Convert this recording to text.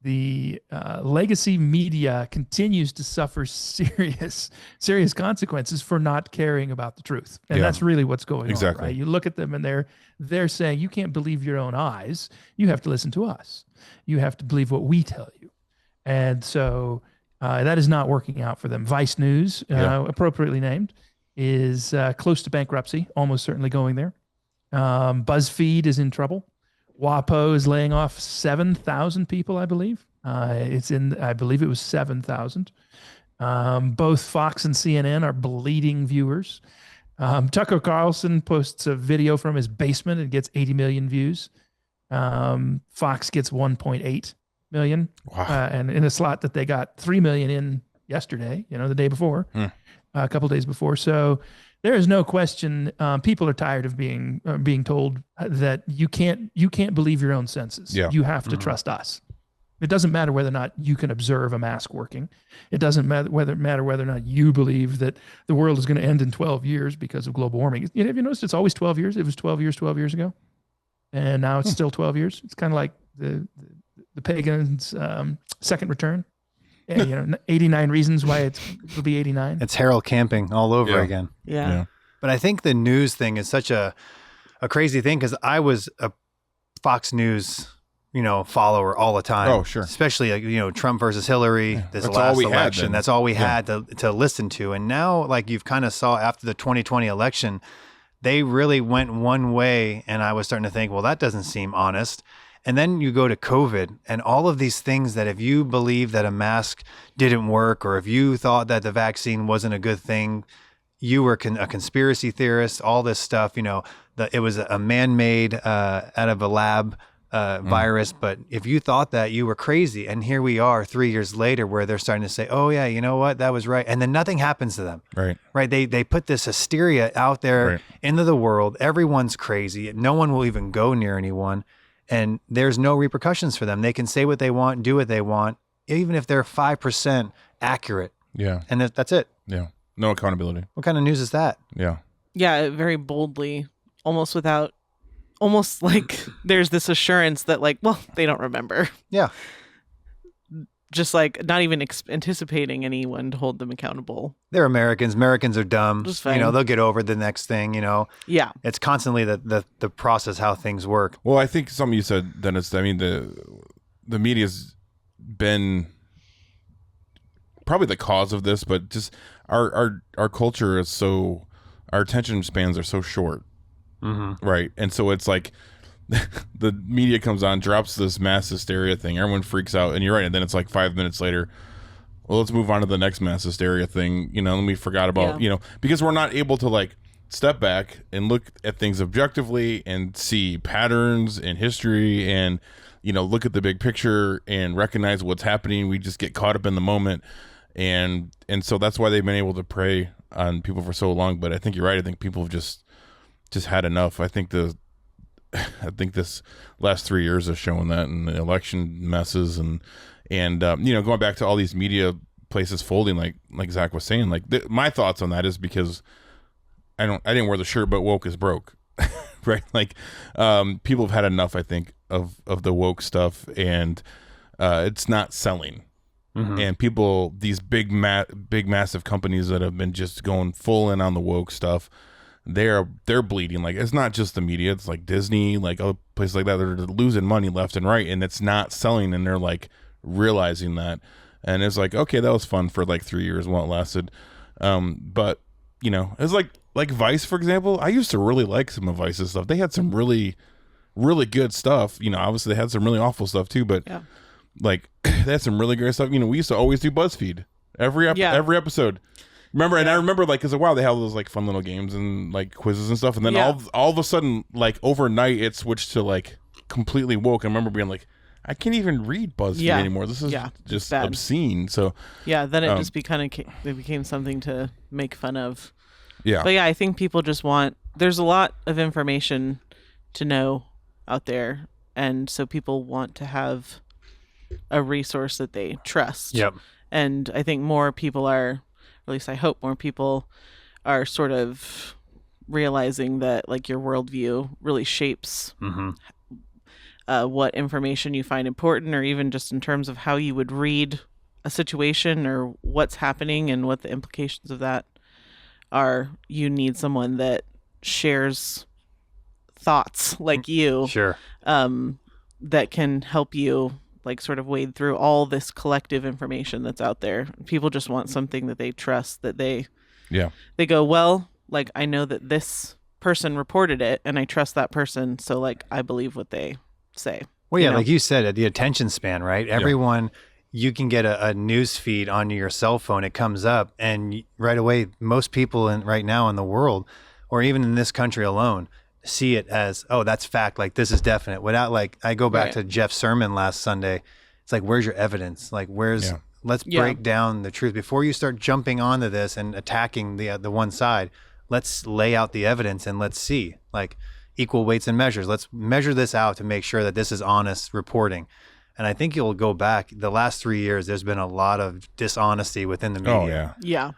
the legacy media continues to suffer serious consequences for not caring about the truth, and that's really what's going on. Right? You look at them, and they're saying you can't believe your own eyes. You have to listen to us. You have to believe what we tell you, and so that is not working out for them. Vice News, appropriately named, is close to bankruptcy, almost certainly going there. BuzzFeed is in trouble. WAPO is laying off 7,000 people, I believe. I believe it was 7,000. Both Fox and CNN are bleeding viewers. Tucker Carlson posts a video from his basement and gets 80 million views. Fox gets 1.8 million. Wow. And in a slot that they got 3 million in yesterday, the day before, a couple days before. So there is no question. People are tired of being told that you can't believe your own senses. Yeah. You have to trust us. It doesn't matter whether or not you can observe a mask working. It doesn't matter whether or not you believe that the world is going to end in 12 years because of global warming. Have you noticed it's always 12 years? It was 12 years ago, and now it's still 12 years. It's kind of like the pagans' second return. 89 reasons why it'll be 89. It's Harold Camping all over again. Yeah. But I think the news thing is such a crazy thing, because I was a Fox News, follower all the time. Oh, sure. Especially, Trump versus Hillary, this last election. That's all we had to listen to. And now, like you've kind of saw after the 2020 election, they really went one way. And I was starting to think, well, that doesn't seem honest. And then you go to COVID and all of these things that if you believe that a mask didn't work, or if you thought that the vaccine wasn't a good thing, you were a conspiracy theorist, all this stuff, it was a man-made out of a lab virus. But if you thought that, you were crazy. And here we are 3 years later where they're starting to say, oh yeah, you know what? That was right. And then nothing happens to them. Right. They put this hysteria out there into the world. Everyone's crazy. No one will even go near anyone. And there's no repercussions for them. They can say what they want, do what they want, even if they're 5% accurate. Yeah. And that's it. Yeah. No accountability. What kind of news is that? Yeah. Yeah, very boldly, almost like there's this assurance that they don't remember. Yeah. Just like not even anticipating anyone to hold them accountable. They're Americans. Americans are dumb. They'll get over the next thing, Yeah. It's constantly the process, how things work. Well, I think something you said, Dennis, I mean, the media's been probably the cause of this, but just our culture is our attention spans are so short. Mm-hmm. Right. And so it's like, the media comes on, drops this mass hysteria thing. Everyone freaks out, and you're right. And then it's like 5 minutes later, well, let's move on to the next mass hysteria thing. And we forgot about, because we're not able to step back and look at things objectively and see patterns in history and, look at the big picture and recognize what's happening. We just get caught up in the moment. And so that's why they've been able to prey on people for so long. But I think you're right. I think people have just had enough. I think this last 3 years has shown that, and the election messes and going back to all these media places folding, like Zach was saying, my thoughts on that is because I didn't wear the shirt, but woke is broke, right? People have had enough, I think, of the woke stuff, and it's not selling. Mm-hmm. And people, these big massive companies that have been just going full in on the woke stuff, they're bleeding. It's not just the media, it's like Disney, other places like that. They're losing money left and right, and it's not selling, and they're realizing that. And it's okay, that was fun for 3 years while it lasted. But it's like Vice, for example. I used to really like some of Vice's stuff. They had some really, really good stuff. Obviously they had some really awful stuff too, but they had some really great stuff. We used to always do BuzzFeed every episode. Remember, and I remember because they had all those fun little games and quizzes and stuff, and then all of a sudden, overnight, it switched to completely woke. I remember being I can't even read BuzzFeed anymore. This is just bad. Obscene. So then it just became something to make fun of. Yeah, but I think people just there's a lot of information to know out there, and so people want to have a resource that they trust. Yep. And I think more people are. At least I hope more people are sort of realizing that your worldview really shapes what information you find important, or even just in terms of how you would read a situation or what's happening and what the implications of that are. You need someone that shares thoughts like you, sure, that can help you like sort of wade through all this collective information that's out there. People just want something that they trust, that they go, well, like, I know that this person reported it and I trust that person, so like I believe what they say. Well, yeah, like you said, the attention span, right? Everyone, you can get a news feed onto your cell phone, it comes up, and right away, most people right now in the world, or even in this country alone, see it as, oh, that's fact, like this is definite, without like, I go back to Jeff's sermon last Sunday. It's like, where's your evidence? Like, let's break down the truth before you start jumping onto this and attacking the one side. Let's lay out the evidence and let's see, like, equal weights and measures. Let's measure this out to make sure that this is honest reporting. And I think you'll go back the last 3 years, there's been a lot of dishonesty within the media. Yeah.